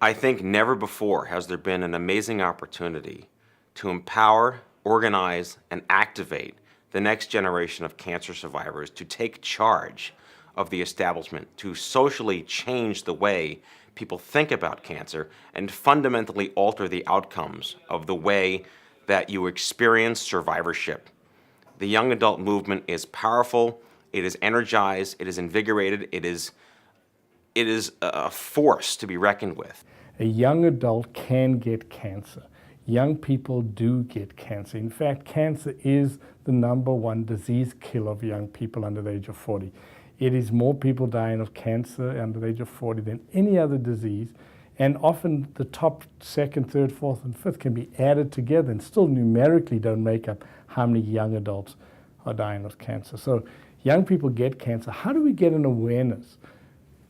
I think never before has there been an amazing opportunity to empower, organize, and activate the next generation of cancer survivors to take charge of the establishment, to socially change the way people think about cancer and fundamentally alter the outcomes of the way that you experience survivorship. The young adult movement is powerful, it is energized, it is invigorated, it is a force to be reckoned with. A young adult can get cancer. Young people do get cancer. In fact, cancer is the #1 disease killer of young people under the age of 40. It is more people dying of cancer under the age of 40 than any other disease, and often the top 2nd, 3rd, 4th, and 5th can be added together and still numerically don't make up how many young adults are dying of cancer. So young people get cancer. How do we get an awareness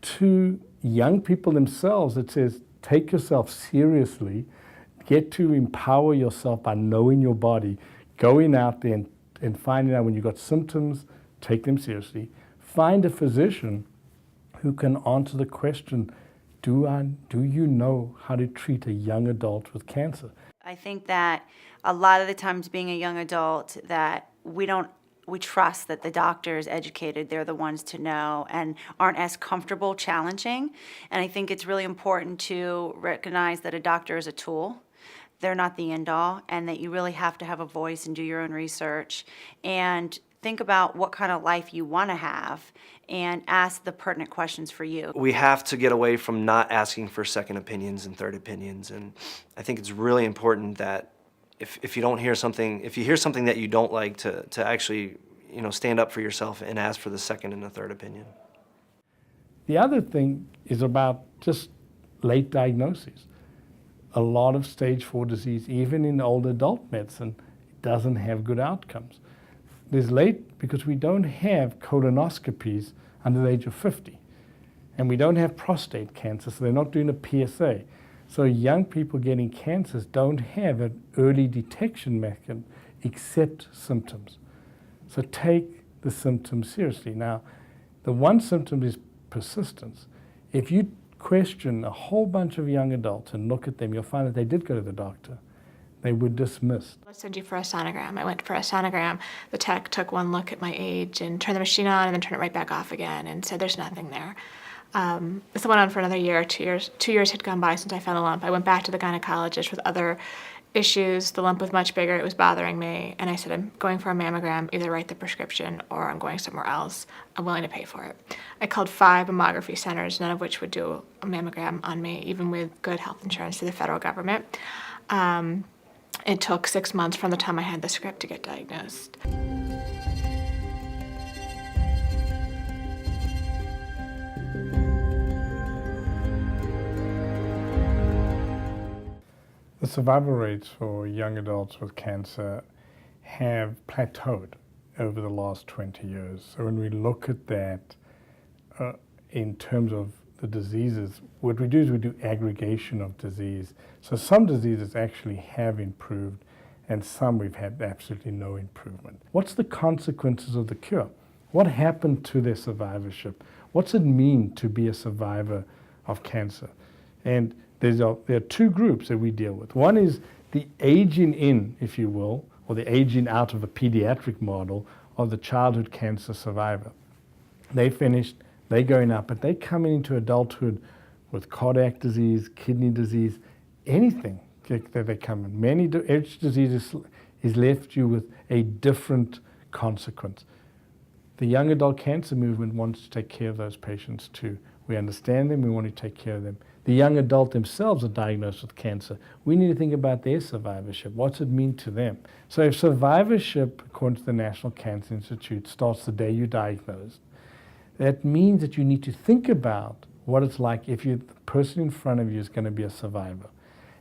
to young people themselves that says, take yourself seriously, get to empower yourself by knowing your body, going out there and finding out when you've got symptoms, take them seriously. Find a physician who can answer the question, do you know how to treat a young adult with cancer? I think that a lot of the times being a young adult that we trust that the doctor is educated, they're the ones to know and aren't as comfortable challenging. And I think it's really important to recognize that a doctor is a tool. They're not the end all, and that you really have to have a voice and do your own research and think about what kind of life you want to have and ask the pertinent questions for you. We have to get away from not asking for second opinions and third opinions, and I think it's really important that if you don't hear something, if you hear something that you don't like, to actually, stand up for yourself and ask for the second and the third opinion. The other thing is about just late diagnoses. A lot of stage 4 disease, even in older adult medicine, doesn't have good outcomes. There's late because we don't have colonoscopies under the age of 50. And we don't have prostate cancer, so they're not doing a PSA. So young people getting cancers don't have an early detection mechanism except symptoms. So take the symptoms seriously. Now, the one symptom is persistence. If you question a whole bunch of young adults and look at them, you'll find that they did go to the doctor. They were dismissed. Let's send you for a sonogram. I went for a sonogram. The tech took one look at my age and turned the machine on and then turned it right back off again and said there's nothing there. This went on for another year, 2 years. 2 years had gone by since I found a lump. I went back to the gynecologist with other issues. The lump was much bigger. It was bothering me. And I said, I'm going for a mammogram. Either write the prescription or I'm going somewhere else. I'm willing to pay for it. I called 5 mammography centers, none of which would do a mammogram on me, even with good health insurance through the federal government. It took 6 months from the time I had the script to get diagnosed. The survival rates for young adults with cancer have plateaued over the last 20 years. So when we look at that in terms of the diseases, what we do is we do aggregation of disease. So some diseases actually have improved and some we've had absolutely no improvement. What's the consequences of the cure? What happened to their survivorship? What's it mean to be a survivor of cancer? And there are 2 groups that we deal with. One is the aging in, if you will, or the aging out of a pediatric model of the childhood cancer survivor. They finished, they're going up, but they're coming into adulthood with cardiac disease, kidney disease, anything that they come in. Each disease is left you with a different consequence. The young adult cancer movement wants to take care of those patients too. We understand them, we want to take care of them. The young adult themselves are diagnosed with cancer. We need to think about their survivorship. What's it mean to them? So if survivorship, according to the National Cancer Institute, starts the day you're diagnosed, that means that you need to think about what it's like if the person in front of you is going to be a survivor.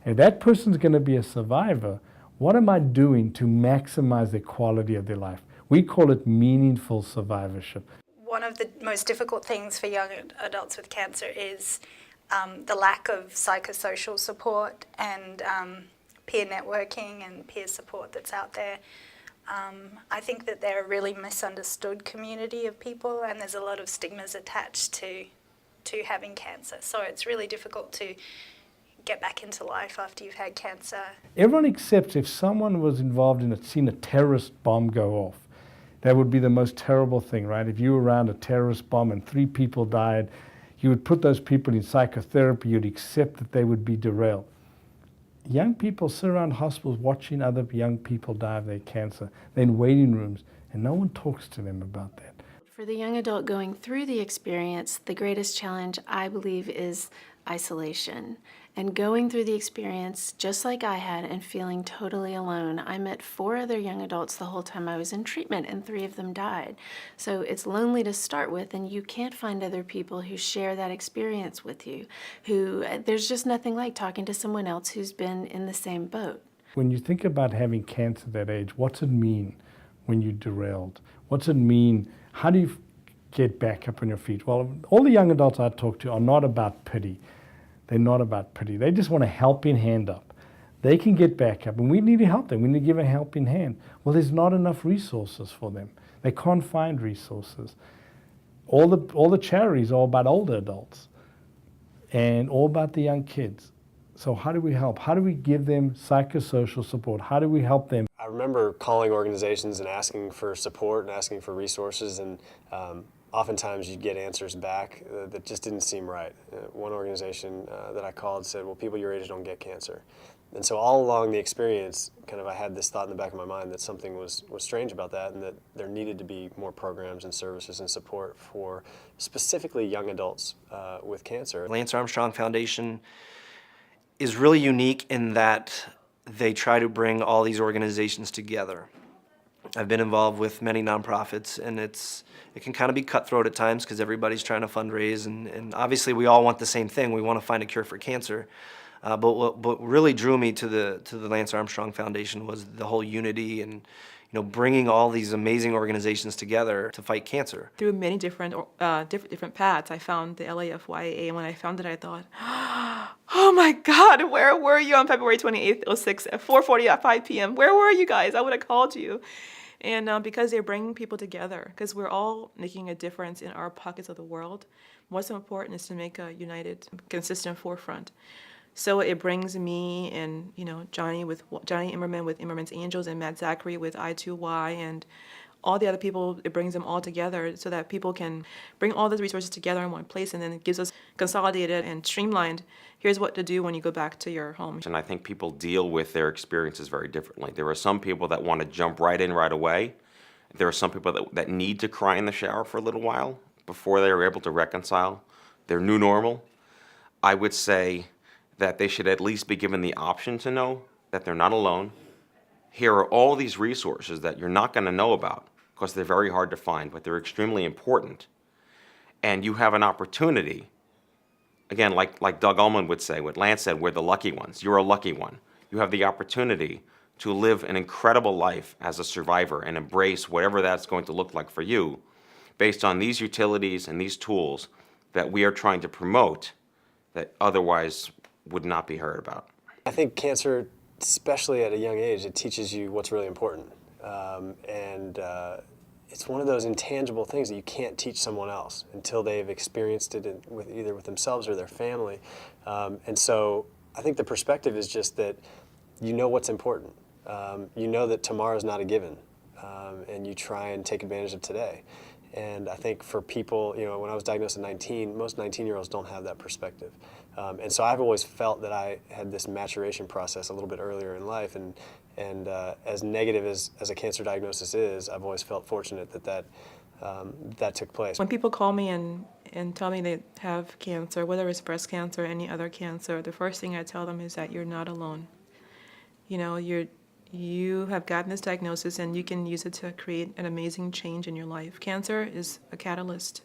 And if that person's going to be a survivor, what am I doing to maximize the quality of their life? We call it meaningful survivorship. One of the most difficult things for young adults with cancer is the lack of psychosocial support and peer networking and peer support that's out there. I think that they're a really misunderstood community of people, and there's a lot of stigmas attached to having cancer. So it's really difficult to get back into life after you've had cancer. Everyone accepts if someone was involved in seen a terrorist bomb go off, that would be the most terrible thing, right? If you were around a terrorist bomb and 3 people died, you would put those people in psychotherapy, you'd accept that they would be derailed. Young people sit around hospitals watching other young people die of their cancer. They're in waiting rooms, and no one talks to them about that. For the young adult going through the experience, the greatest challenge, I believe, is isolation. And going through the experience, just like I had, and feeling totally alone. I met 4 other young adults the whole time I was in treatment, and 3 of them died. So it's lonely to start with, and you can't find other people who share that experience with you. There's just nothing like talking to someone else who's been in the same boat. When you think about having cancer at that age, what's it mean when you're derailed? What's it mean? How do you get back up on your feet? Well, all the young adults I talk to are not about pity. They're not about pity. They just want a helping hand up. They can get back up, and we need to help them. We need to give a helping hand. Well, there's not enough resources for them. They can't find resources. All the charities are about older adults and all about the young kids. So how do we help? How do we give them psychosocial support? How do we help them? I remember calling organizations and asking for support and asking for resources, and oftentimes you'd get answers back that just didn't seem right. One organization that I called said, well, people your age don't get cancer. And so all along the experience, kind of I had this thought in the back of my mind that something was strange about that, and that there needed to be more programs and services and support for specifically young adults with cancer. Lance Armstrong Foundation is really unique in that they try to bring all these organizations together. I've been involved with many nonprofits, and it can kind of be cutthroat at times because everybody's trying to fundraise, and obviously we all want the same thing. We want to find a cure for cancer. But what really drew me to the Lance Armstrong Foundation was the whole unity and bringing all these amazing organizations together to fight cancer. Through many different paths, I found the LAFYA, and when I found it, I thought, oh my God, where were you on February 28th, 2006 at 4:40 at 5 p.m.? Where were you guys? I would have called you. And because they're bringing people together, because we're all making a difference in our pockets of the world, what's important is to make a united, consistent forefront. So it brings me and Johnny Immerman with Immerman's Angels, and Matt Zachary with I2Y, and all the other people. It brings them all together so that people can bring all those resources together in one place, and then it gives us consolidated and streamlined. Here's what to do when you go back to your home. And I think people deal with their experiences very differently. There are some people that want to jump right in right away. There are some people that need to cry in the shower for a little while before they are able to reconcile their new normal. I would say that they should at least be given the option to know that they're not alone. Here are all these resources that you're not going to know about because they're very hard to find, but they're extremely important. And you have an opportunity, again, like Doug Ullman would say, what Lance said, we're the lucky ones. You're a lucky one. You have the opportunity to live an incredible life as a survivor and embrace whatever that's going to look like for you based on these utilities and these tools that we are trying to promote that otherwise would not be heard about. I think cancer, especially at a young age, it teaches you what's really important. It's one of those intangible things that you can't teach someone else until they've experienced it either with themselves or their family. And so I think the perspective is just that you know what's important. You know that tomorrow's not a given, and you try and take advantage of today. And I think for people, when I was diagnosed at 19, most 19-year-olds don't have that perspective. And so I've always felt that I had this maturation process a little bit earlier in life, and as negative as a cancer diagnosis is, I've always felt fortunate that took place. When people call me and tell me they have cancer, whether it's breast cancer or any other cancer, the first thing I tell them is that you're not alone. You have gotten this diagnosis, and you can use it to create an amazing change in your life. Cancer is a catalyst